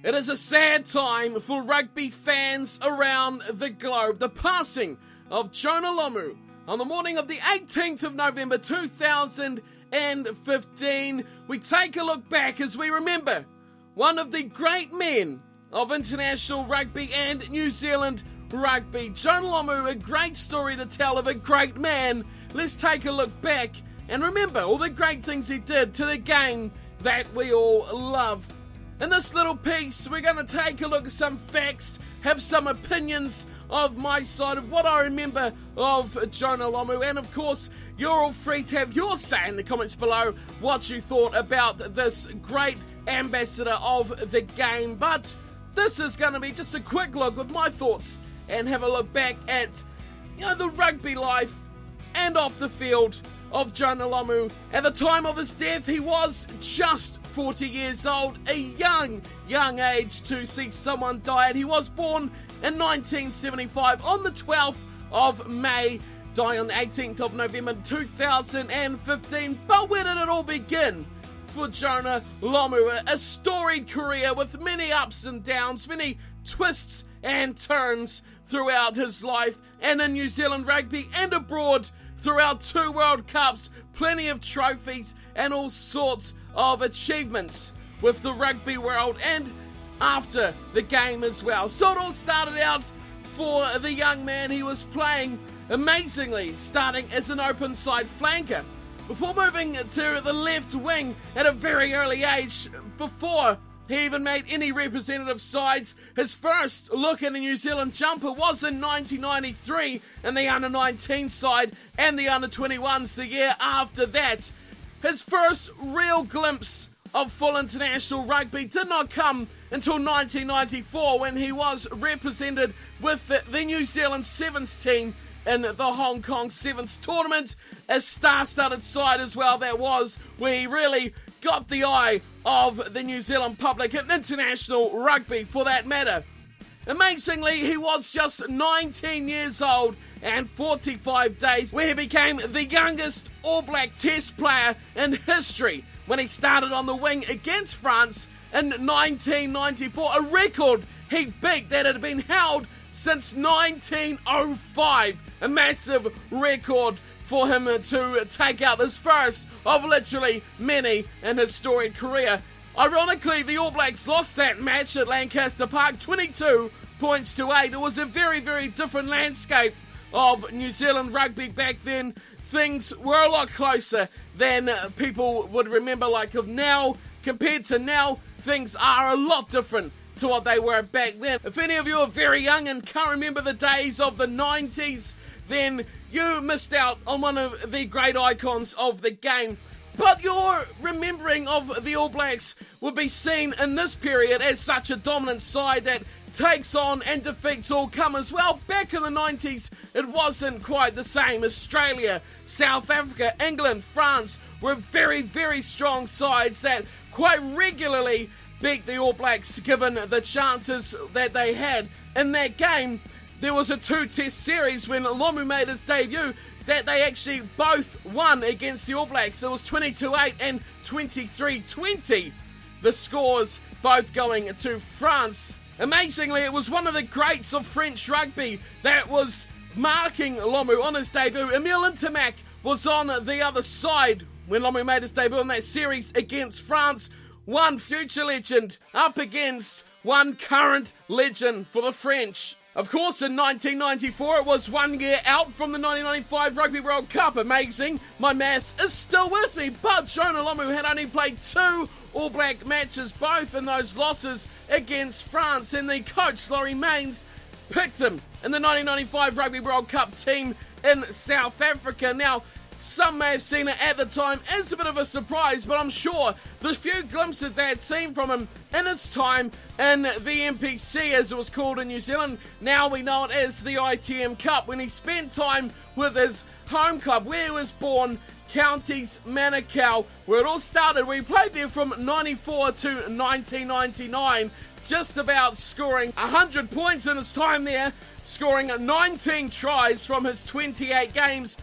It is a sad time for rugby fans around the globe. The passing of Jonah Lomu on the morning of the 18th of November 2015. We take a look back as we remember one of the great men of international rugby and New Zealand rugby. Jonah Lomu, a great story to tell of a great man. Let's take a look back and remember all the great things he did to the game that we all love. In this little piece, we're going to take a look at some facts, have some opinions of my side of what I remember of Jonah Lomu, and of course, you're all free to have your say in the comments below what you thought about this great ambassador of the game. But this is going to be just a quick look with my thoughts and have a look back at, the rugby life and off the field of Jonah Lomu. At the time of his death, he was just 40 years old, a young age to see someone die. He was born in 1975 on the 12th of May, dying on the 18th of November 2015. But where did it all begin for Jonah Lomu? A storied career with many ups and downs, many twists and turns throughout his life, and in New Zealand rugby and abroad throughout 2 World Cups, plenty of trophies and all sorts of achievements with the rugby world and after the game as well. So it all started out for the young man. He was playing amazingly, starting as an open side flanker before moving to the left wing at a very early age, before he even made any representative sides. His first look at a New Zealand jumper was in 1993 in the under-19 side and the under-21s the year after that. His first real glimpse of full international rugby did not come until 1994 when he was represented with the New Zealand Sevens team in the Hong Kong Sevens tournament. A star-studded side as well that was, where he really got the eye of the New Zealand public and international rugby for that matter. Amazingly, he was just 19 years old and 45 days where he became the youngest All Black Test player in history when he started on the wing against France in 1994, a record he beat that had been held since 1905, a massive record for him to take out his first of literally many in his storied career. Ironically, the All Blacks lost that match at Lancaster Park, 22 points to 8. It was a very, very different landscape of New Zealand rugby back then. Things were a lot closer than people would remember, like of now. Compared to now, things are a lot different to what they were back then. If any of you are very young and can't remember the days of the 90s, then you missed out on one of the great icons of the game. But your remembering of the All Blacks will be seen in this period as such a dominant side that takes on and defeats all comers. Well, back in the 90s, it wasn't quite the same. Australia, South Africa, England, France were very, very strong sides that quite regularly beat the All Blacks given the chances that they had in that game. There was a 2-test series when Lomu made his debut that they actually both won against the All Blacks. It was 22-8 and 23-20. The scores both going to France. Amazingly, it was one of the greats of French rugby that was marking Lomu on his debut. Emile Intermac was on the other side when Lomu made his debut in that series against France. One future legend up against one current legend for the French. Of course, in 1994, it was 1 year out from the 1995 Rugby World Cup. Amazing. My maths is still with me, but Jonah Lomu had only played 2 All Black matches, both in those losses against France, and the coach, Laurie Mains, picked him in the 1995 Rugby World Cup team in South Africa. Now, some may have seen it at the time as a bit of a surprise, but I'm sure the few glimpses they had seen from him in his time in the NPC, as it was called in New Zealand, now we know it as the ITM Cup, when he spent time with his home club, where he was born, Counties Manukau, where it all started, where he played there from 94 to 1999, just about scoring 100 points in his time there, scoring 19 tries from his 28 games.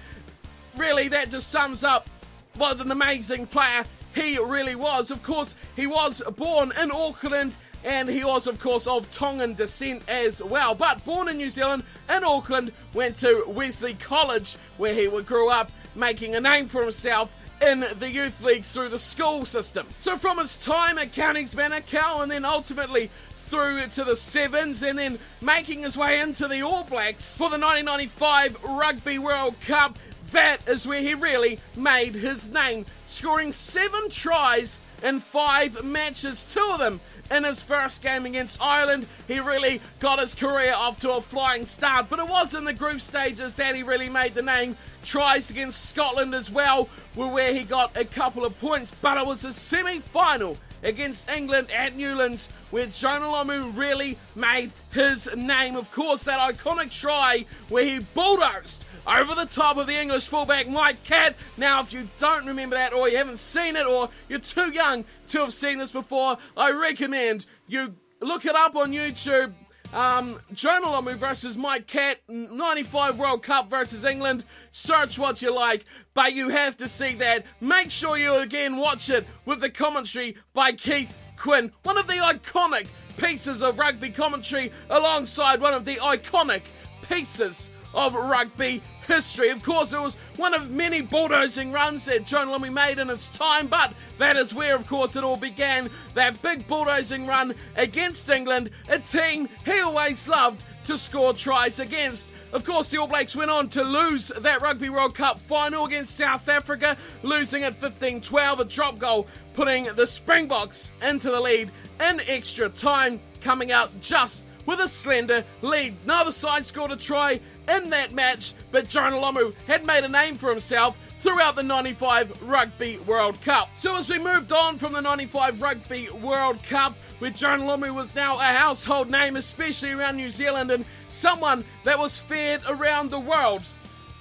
Really, that just sums up what an amazing player he really was. Of course, he was born in Auckland and he was, of course, of Tongan descent as well. But born in New Zealand, in Auckland, went to Wesley College, where he grew up, making a name for himself in the youth leagues through the school system. So from his time at Counties Manukau, and then ultimately through to the Sevens, and then making his way into the All Blacks for the 1995 Rugby World Cup, that is where he really made his name, scoring 7 tries in 5 matches, 2 of them in his first game against Ireland. He really got his career off to a flying start, but it was in the group stages that he really made the name. Tries against Scotland as well were where he got a couple of points, but it was a semi-final against England at Newlands where Jonah Lomu really made his name. Of course, that iconic try where he bulldozed over the top of the English fullback Mike Catt. Now, if you don't remember that, or you haven't seen it, or you're too young to have seen this before, I recommend you look it up on YouTube. Jonah Lomu versus Mike Catt, 95 World Cup versus England. Search what you like, but you have to see that. Make sure you again watch it with the commentary by Keith Quinn, one of the iconic pieces of rugby commentary, alongside one of the iconic pieces of rugby history. Of course, it was one of many bulldozing runs that Jonah Lomu made in his time, but that is where, of course, it all began. That big bulldozing run against England, a team he always loved to score tries against. Of course, the All Blacks went on to lose that Rugby World Cup final against South Africa, losing at 15-12, a drop goal, putting the Springboks into the lead in extra time, coming out just with a slender lead. Neither side scored a try in that match, but Jonah Lomu had made a name for himself throughout the 95 Rugby World Cup. So as we moved on from the 95 Rugby World Cup, where Jonah Lomu was now a household name, especially around New Zealand, and someone that was feared around the world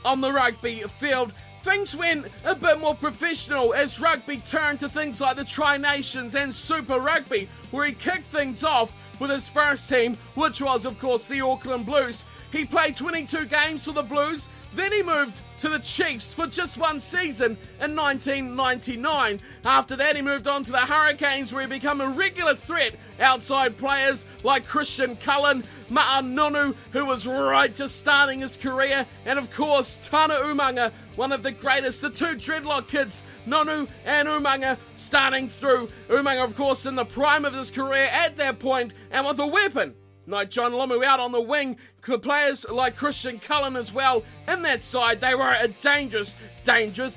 on the rugby field, things went a bit more professional as rugby turned to things like the Tri-Nations and Super Rugby, where he kicked things off with his first team, which was, of course, the Auckland Blues. He played 22 games for the Blues, then he moved to the Chiefs for just one season in 1999. After that, he moved on to the Hurricanes, where he became a regular threat outside players like Christian Cullen, Ma'anonu, who was right just starting his career, and of course, Tana Umanga, one of the greatest, the two dreadlock kids, Nonu and Umanga, starting through. Umanga, of course, in the prime of his career at that point, and with a weapon like Jonah Lomu out on the wing, players like Christian Cullen as well in that side. They were a dangerous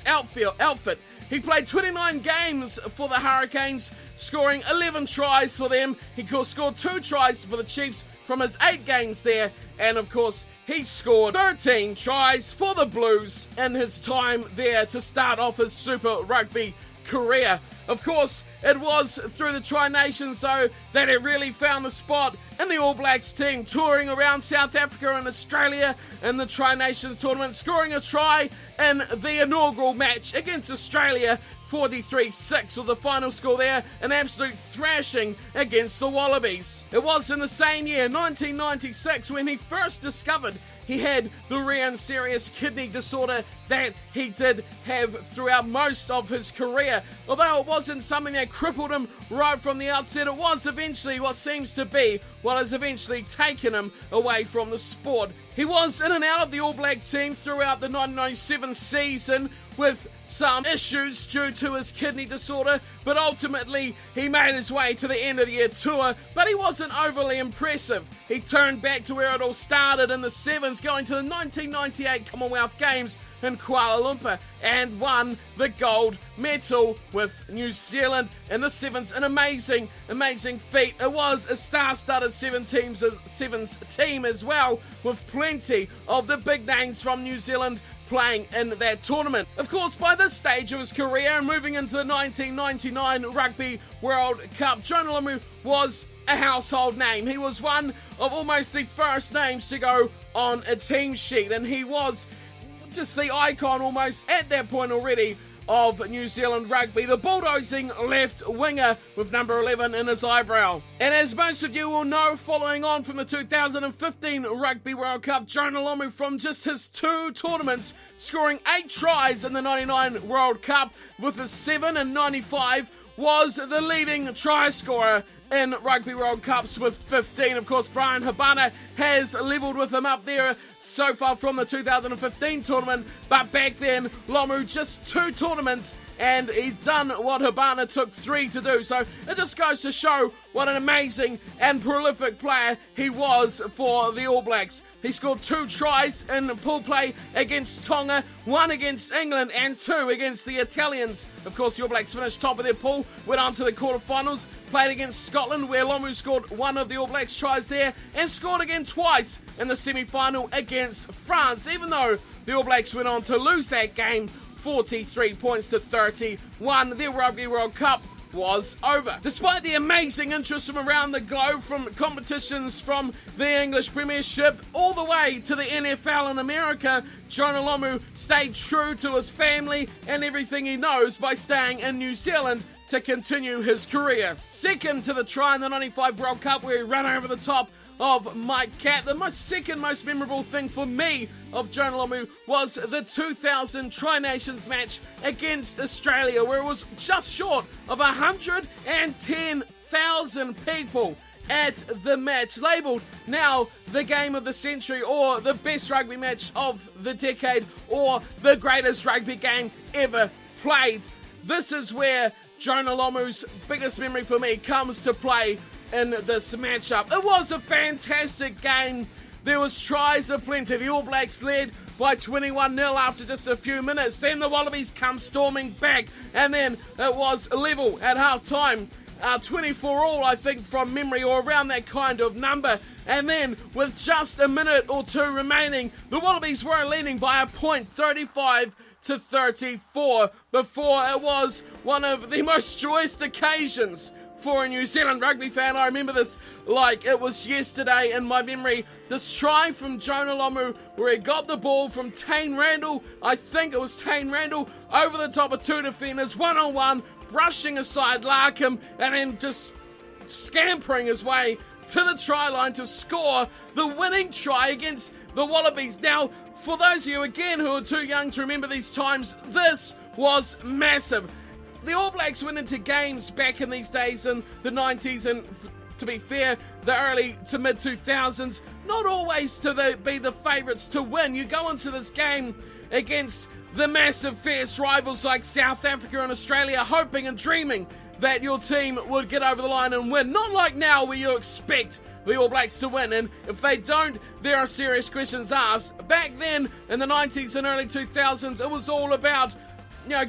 outfit. He played 29 games for the Hurricanes, scoring 11 tries for them. He scored 2 tries for the Chiefs from his 8 games there, and of course he scored 13 tries for the Blues in his time there to start off his Super Rugby career. Of course, it was through the Tri-Nations, though, that it really found the spot in the All Blacks team, touring around South Africa and Australia in the Tri-Nations tournament, scoring a try in the inaugural match against Australia. 43-6 was the final score there, an absolute thrashing against the Wallabies. It was in the same year, 1996, when he first discovered he had the rare and serious kidney disorder that he did have throughout most of his career. Although it wasn't something that crippled him right from the outset, it was eventually what seems to be what has eventually taken him away from the sport. He was in and out of the All Black team throughout the 1997 season with some issues due to his kidney disorder, but ultimately he made his way to the end of the year tour, but he wasn't overly impressive. He turned back to where it all started in the Sevens, going to the 1998 Commonwealth Games in Kuala Lumpur and won the gold medal with New Zealand in the Sevens. An amazing feat. It was a star-studded Sevens team as well, with plenty of the big names from New Zealand playing in that tournament. Of course, by this stage of his career and moving into the 1999 Rugby World Cup, Jonah Lomu was a household name. He was one of almost the first names to go on a team sheet, and he was just the icon almost at that point already of New Zealand rugby, the bulldozing left winger with number 11 in his eyebrow. And as most of you will know, following on from the 2015 Rugby World Cup, Jonah Lomu, from just his 2 tournaments, scoring 8 tries in the 99 World Cup with a 7 and 95, was the leading try scorer in Rugby World Cups with 15. Of course, Brian Habana has levelled with him up there so far from the 2015 tournament, but back then, Lomu just 2 tournaments, and he's done what Habana took 3 to do. So it just goes to show what an amazing and prolific player he was for the All Blacks. He scored 2 tries in pool play against Tonga, 1 against England, and 2 against the Italians. Of course, the All Blacks finished top of their pool, went on to the quarterfinals, played against Scotland, where Lomu scored 1 of the All Blacks tries there, and scored again twice in the semi-final against France, even though the All Blacks went on to lose that game 43 points to 31. Their Rugby World Cup was over. Despite the amazing interest from around the globe, from competitions from the English Premiership all the way to the NFL in America, Jonah Lomu stayed true to his family and everything he knows by staying in New Zealand to continue his career. Second to the try in the 95 World Cup, where he ran over the top of Mike Catt. The second most memorable thing for me of Jonah Lomu was the 2000 Tri-Nations match against Australia, where it was just short of 110,000 people at the match, labelled now the game of the century, or the best rugby match of the decade, or the greatest rugby game ever played. This is where Jonah Lomu's biggest memory for me comes to play in this matchup. It was a fantastic game. There was tries aplenty. The All Blacks led by 21-0 after just a few minutes. Then the Wallabies come storming back, and then it was level at half-time. 24 all, I think, from memory, or around that kind of number. And then, with just a minute or 2 remaining, the Wallabies were leading by a point, 35 to 34, before it was one of the most joyous occasions for a New Zealand rugby fan. I remember this like it was yesterday in my memory. This try from Jonah Lomu, where he got the ball from Tane Randall, I think it was Tane Randall, over the top of 2 defenders, one-on-one, brushing aside Larkham, and then just scampering his way to the try line to score the winning try against the Wallabies. Now, for those of you, again, who are too young to remember these times, this was massive. The All Blacks went into games back in these days in the 90s, and to be fair, the early to mid-2000s, not always to be the favourites to win. You go into this game against the massive fierce rivals like South Africa and Australia, hoping and dreaming that your team would get over the line and win. Not like now, where you expect the All Blacks to win, and if they don't, there are serious questions asked. Back then, in the 90s and early 2000s, it was all about,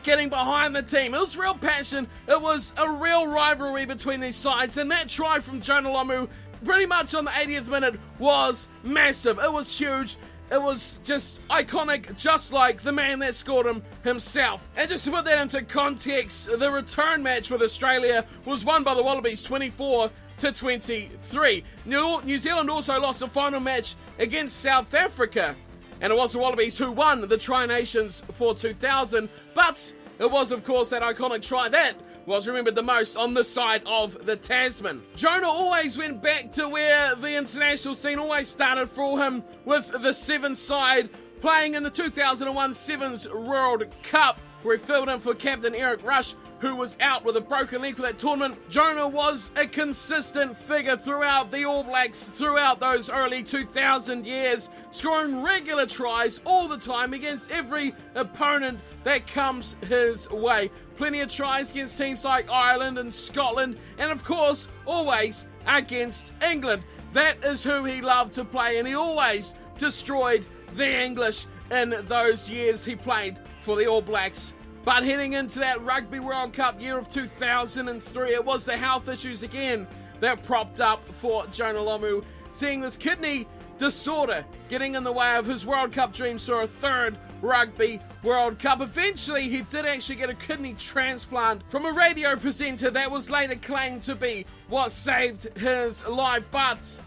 getting behind the team. It was real passion. It was a real rivalry between these sides, and that try from Jonah Lomu, pretty much on the 80th minute, was massive. It was huge. It was just iconic, just like the man that scored him himself. And just to put that into context, the return match with Australia was won by the Wallabies 24 to 23. New Zealand also lost the final match against South Africa, and it was the Wallabies who won the Tri-Nations for 2000, but it was, of course, that iconic try that was remembered the most on this side of the Tasman. Jonah always went back to where the international scene always started for him, with the Sevens side, playing in the 2001 Sevens World Cup, where he filled in for captain Eric Rush, who was out with a broken leg for that tournament. Jonah was a consistent figure throughout the All Blacks, throughout those early 2000 years, scoring regular tries all the time against every opponent that comes his way. Plenty of tries against teams like Ireland and Scotland, and of course, always against England. That is who he loved to play, and he always destroyed the English in those years he played for the All Blacks. But heading into that Rugby World Cup year of 2003, it was the health issues again that propped up for Jonah Lomu, seeing this kidney disorder getting in the way of his World Cup dreams for a 3rd Rugby World Cup. Eventually, he did actually get a kidney transplant from a radio presenter that was later claimed to be what saved his life, but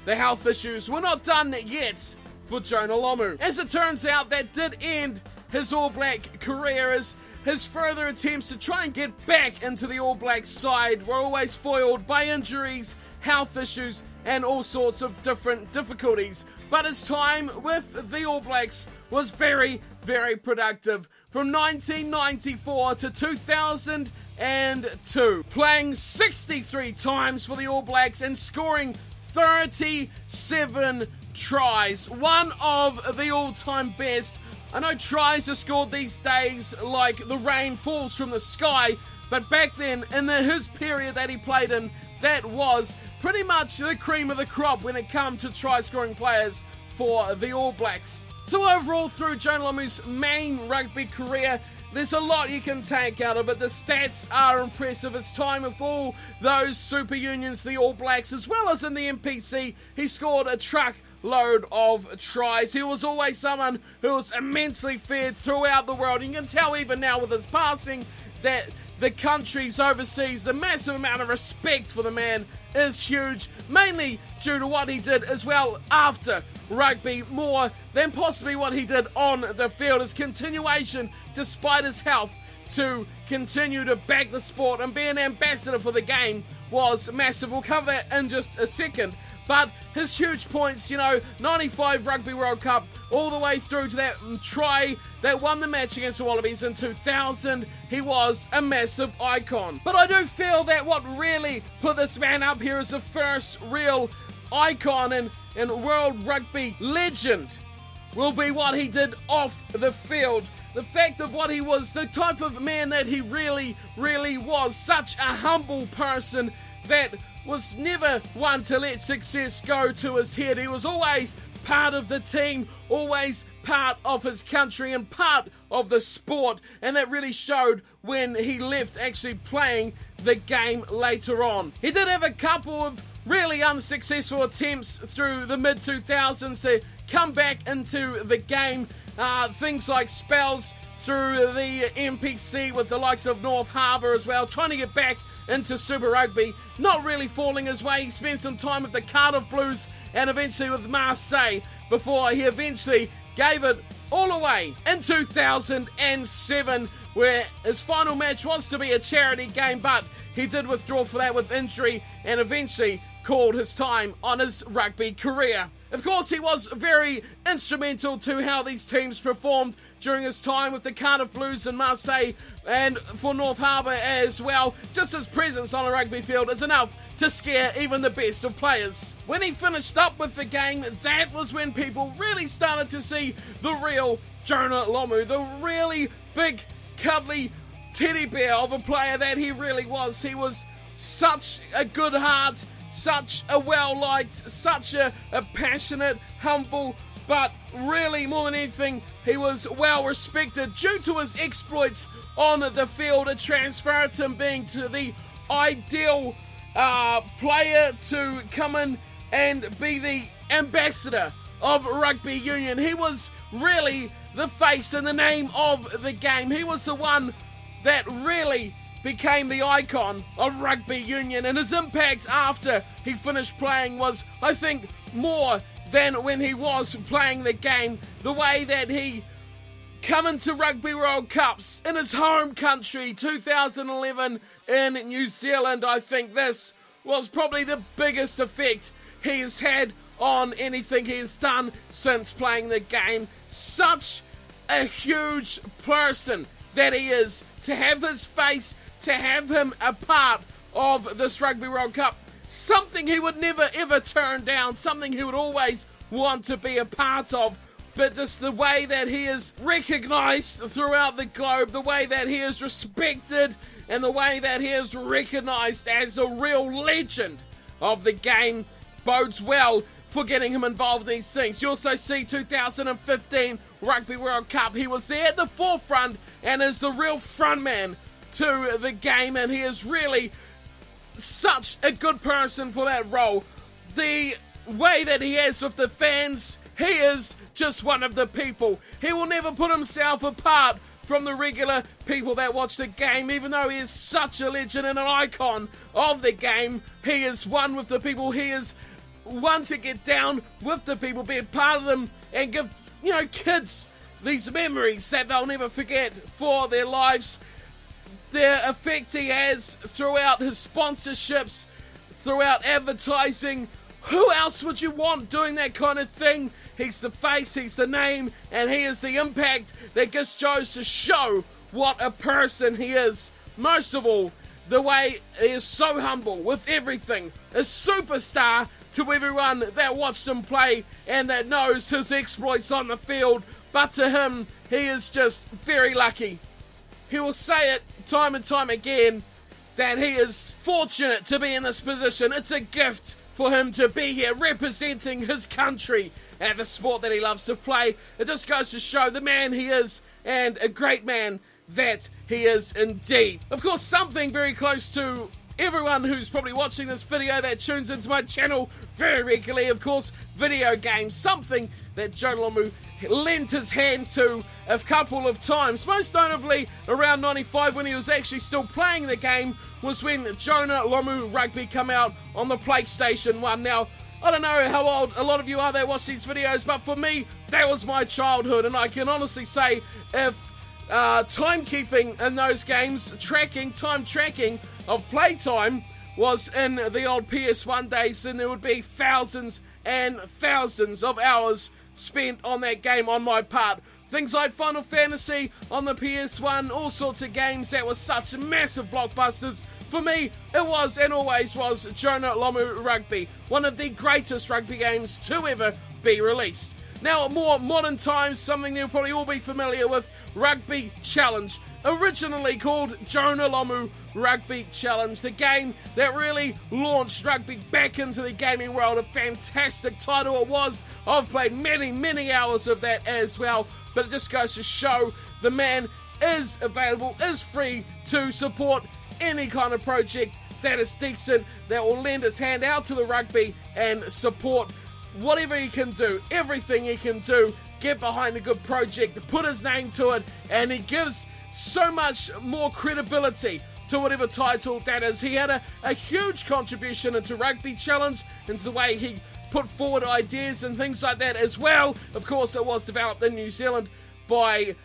the health issues were not done yet for Jonah Lomu. As it turns out, that did end his All Black career, as his further attempts to try and get back into the All Black side were always foiled by injuries, health issues, and all sorts of different difficulties. But his time with the All Blacks was very, very productive. From 1994 to 2000 playing 63 times for the All Blacks and scoring 37 tries, one of the all-time best. I know tries are scored these days like the rain falls from the sky, but back then, in his period that he played in, that was pretty much the cream of the crop when it came to try-scoring players for the All Blacks. So overall, through Jonah Lomu's main rugby career, there's a lot you can take out of it. The stats are impressive. His time with all those super unions, the All Blacks, as well as in the NPC, he scored a truckload of tries. He was always someone who was immensely feared throughout the world. You can tell even now with his passing that the countries overseas, the massive amount of respect for the man is huge, mainly due to what he did as well after rugby, more than possibly what he did on the field. His continuation, despite his health, to continue to back the sport and be an ambassador for the game was massive. We'll cover that in just a second. But his huge points, 95 Rugby World Cup, all the way through to that try that won the match against the Wallabies in 2000, he was a massive icon. But I do feel that what really put this man up here as the first real icon and world rugby legend will be what he did off the field. The fact of what he was, the type of man that he really, really was. Such a humble person that was never one to let success go to his head. He was always part of the team, always part of his country and part of the sport, and that really showed when he left actually playing the game later on. He did have a couple of really unsuccessful attempts through the mid-2000s to come back into the game. Things like spells through the NPC with the likes of North Harbour as well, trying to get back into Super Rugby, not really falling his way. He spent some time with the Cardiff Blues and eventually with Marseille before he eventually gave it all away in 2007, where his final match was to be a charity game, but he did withdraw for that with injury and eventually called his time on his rugby career. Of course, he was very instrumental to how these teams performed during his time with the Cardiff Blues and Marseille and for North Harbour as well. Just his presence on a rugby field is enough to scare even the best of players. When he finished up with the game, that was when people really started to see the real Jonah Lomu, the really big, cuddly teddy bear of a player that he really was. He was such a good heart, such a well-liked, such a passionate, humble, but really more than anything, he was well-respected due to his exploits on the field. It transferred him being to the ideal player to come in and be the ambassador of rugby union. He was really the face and the name of the game. He was the one that really became the icon of rugby union, and his impact after he finished playing was, I think, more than when he was playing the game. The way that he come into Rugby World Cups in his home country, 2011 in New Zealand, I think this was probably the biggest effect he has had on anything he has done since playing the game. Such a huge person that he is, to have his face, to have him a part of this Rugby World Cup, something he would never ever turn down, something he would always want to be a part of. But just the way that he is recognised throughout the globe, the way that he is respected, and the way that he is recognised as a real legend of the game bodes well for getting him involved in these things. You also see 2015 Rugby World Cup. He was there at the forefront and is the real frontman to the game, and he is really such a good person for that role. The way that he is with the fans, he is just one of the people. He will never put himself apart from the regular people that watch the game. Even though he is such a legend and an icon of the game, he is one with the people. He is one to get down with the people, be a part of them, and give kids these memories that they'll never forget for their lives. The effect he has throughout his sponsorships, throughout advertising. Who else would you want doing that kind of thing? He's the face, he's the name, and he is the impact that just goes to show what a person he is most of all, the way he is so humble with everything. A superstar to everyone that watched him play and that knows his exploits on the field. But to him, he is just very lucky. He will say it time and time again that he is fortunate to be in this position. It's a gift for him to be here representing his country and the sport that he loves to play. It just goes to show the man he is, and a great man that he is indeed. Of course, something very close to everyone who's probably watching this video that tunes into my channel very regularly, of course, video games. Something that Jonah Lomu lent his hand to a couple of times, most notably around 95 when he was actually still playing the game, was when Jonah Lomu Rugby come out on the PlayStation 1. Now, I don't know how old a lot of you are that watch these videos, but for me, that was my childhood, and I can honestly say if timekeeping in those games, time tracking of playtime was in the old PS1 days, then there would be thousands and thousands of hours spent on that game on my part. Things like Final Fantasy on the PS1, all sorts of games that were such massive blockbusters. For me, it was and always was Jonah Lomu Rugby, one of the greatest rugby games to ever be released. Now, at more modern times, something you'll probably all be familiar with, Rugby Challenge. Originally called Jonah Lomu Rugby Challenge, the game that really launched rugby back into the gaming world. A fantastic title it was. I've played many hours of that as well, but it just goes to show the man is available, is free to support any kind of project that is decent, that will lend his hand out to the rugby and support whatever he can do, everything he can do, get behind a good project, put his name to it, and he gives so much more credibility to whatever title that is. He had a huge contribution into Rugby Challenge, into the way he put forward ideas and things like that as well. Of course, it was developed in New Zealand by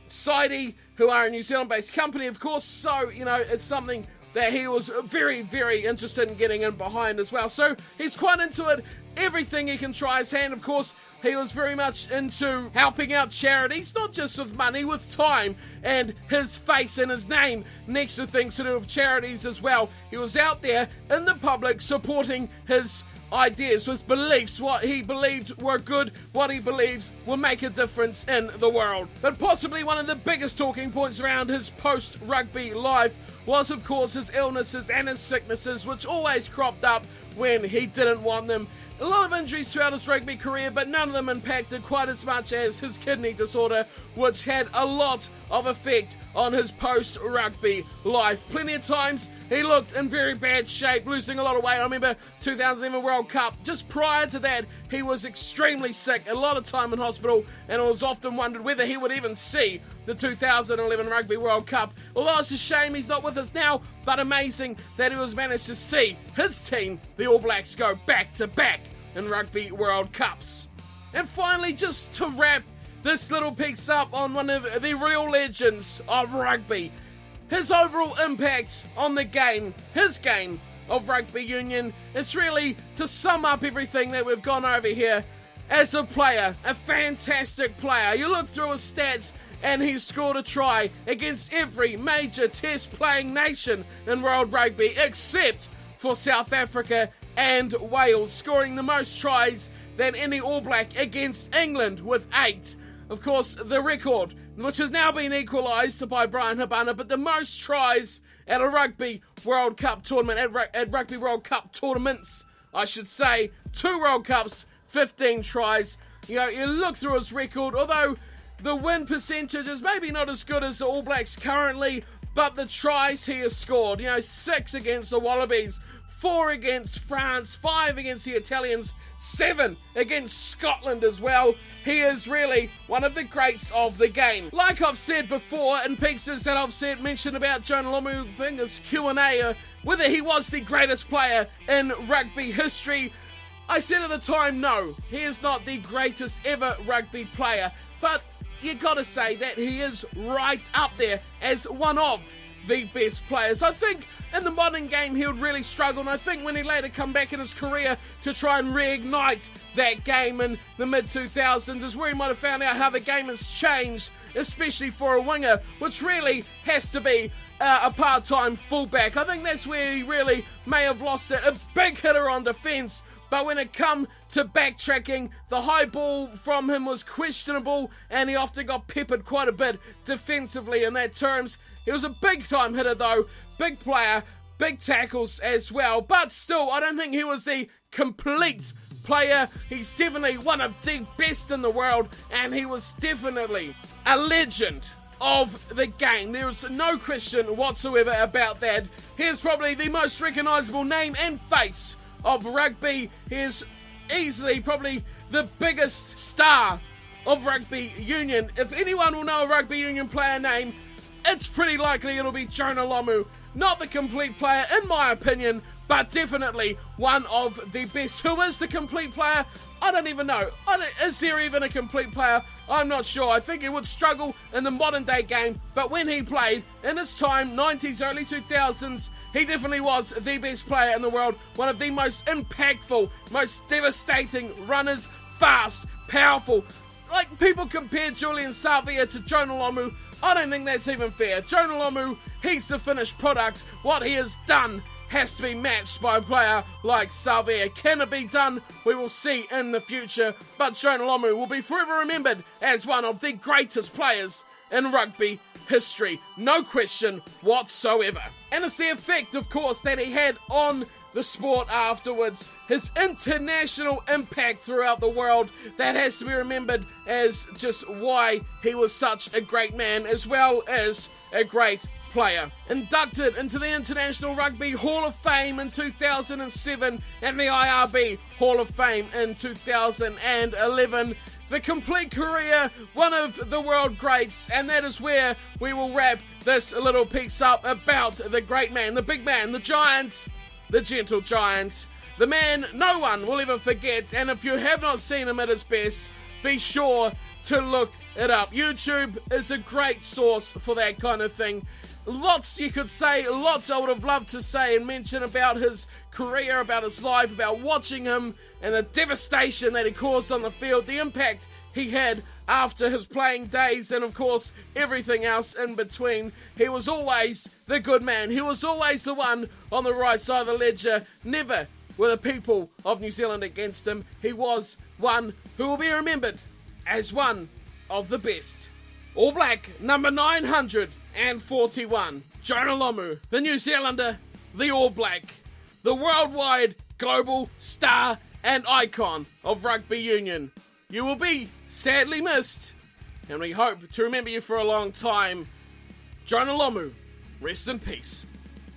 Sidey, who are a New Zealand-based company, of course, so, you know, it's something that he was very interested in getting in behind as well. So he's quite into it. Everything he can try his hand. Of course, he was very much into helping out charities, not just with money, with time and his face and his name next to things to do with charities as well. He was out there in the public supporting his ideas, his beliefs, what he believed were good, what he believes will make a difference in the world. But possibly one of the biggest talking points around his post-rugby life was, of course, his illnesses and his sicknesses, which always cropped up when he didn't want them. A lot of injuries throughout his rugby career, but none of them impacted quite as much as his kidney disorder, which had a lot of effect on his post-rugby life. Plenty of times he looked in very bad shape, losing a lot of weight. I remember 2011 World Cup. Just prior to that, he was extremely sick, a lot of time in hospital, and it was often wondered whether he would even see the 2011 Rugby World Cup. Although it's a shame he's not with us now, but amazing that he was managed to see his team, the All Blacks, go back-to-back in Rugby World Cups. And finally, just to wrap this little piece up on one of the real legends of rugby, his overall impact on the game, his game of rugby union, it's really to sum up everything that we've gone over here. As a player, a fantastic player. You look through his stats and he's scored a try against every major test playing nation in World Rugby except for South Africa and Wales, scoring the most tries than any All Black against England with 8. Of course, the record, which has now been equalised by Brian Habana, but the most tries at a Rugby World Cup tournament, at Rugby World Cup tournaments, I should say, 2 World Cups, 15 tries. You know, you look through his record, although the win percentage is maybe not as good as the All Blacks currently, but the tries he has scored, you know, 6 against the Wallabies, 4 against France, 5 against the Italians, 7 against Scotland as well. He is really one of the greats of the game. Like I've said before in pieces that I've mentioned about Jonah Lomu, I think it's Q&A, whether he was the greatest player in rugby history, I said at the time, no, he is not the greatest ever rugby player, but you gotta say that he is right up there as one of the best players. I think in the modern game he would really struggle, and I think when he later come back in his career to try and reignite that game in the mid-2000s is where he might have found out how the game has changed, especially for a winger, which really has to be a part-time fullback. I think that's where he really may have lost it. A big hitter on defence, but when it come to backtracking, the high ball from him was questionable, and he often got peppered quite a bit defensively in that terms. He was a big-time hitter though, big player, big tackles as well, but still, I don't think he was the complete player. He's definitely one of the best in the world, and he was definitely a legend of the game. There is no question whatsoever about that. Here's probably the most recognisable name and face of rugby. Here's easily probably the biggest star of rugby union. If anyone will know a rugby union player name, it's pretty likely it'll be Jonah Lomu. Not the complete player in my opinion, but definitely one of the best. Who is the complete player? I don't even know. Is there even a complete player? I'm not sure. I think he would struggle in the modern day game, but when he played in his time, 90s, early 2000s, he definitely was the best player in the world. One of the most impactful, most devastating runners, fast, powerful. Like, people compare Julian Savea to Jonah Lomu. I don't think that's even fair. Jonah Lomu, he's the finished product. What he has done has to be matched by a player like Savea. Can it be done? We will see in the future. But Jonah Lomu will be forever remembered as one of the greatest players in rugby history. No question whatsoever. And it's the effect, of course, that he had on the sport afterwards. His international impact throughout the world, that has to be remembered as just why he was such a great man, as well as a great player. Inducted into the International Rugby Hall of Fame in 2007 and the IRB Hall of Fame in 2011. The complete career, one of the world greats, and that is where we will wrap this little piece up about the great man, the big man, the giant, the gentle giant, the man no one will ever forget. And if you have not seen him at his best, be sure to look it up. YouTube is a great source for that kind of thing. Lots you could say, lots I would have loved to say and mention about his career, about his life, about watching him and the devastation that he caused on the field, the impact he had after his playing days, and of course everything else in between. He was always the good man. He was always the one on the right side of the ledger. Never were the people of New Zealand against him. He was one who will be remembered as one of the best. All Black number 941, Jonah Lomu, the New Zealander, the All Black, the worldwide global star and icon of rugby union. You will be sadly missed, and we hope to remember you for a long time. Jonah Lomu, rest in peace.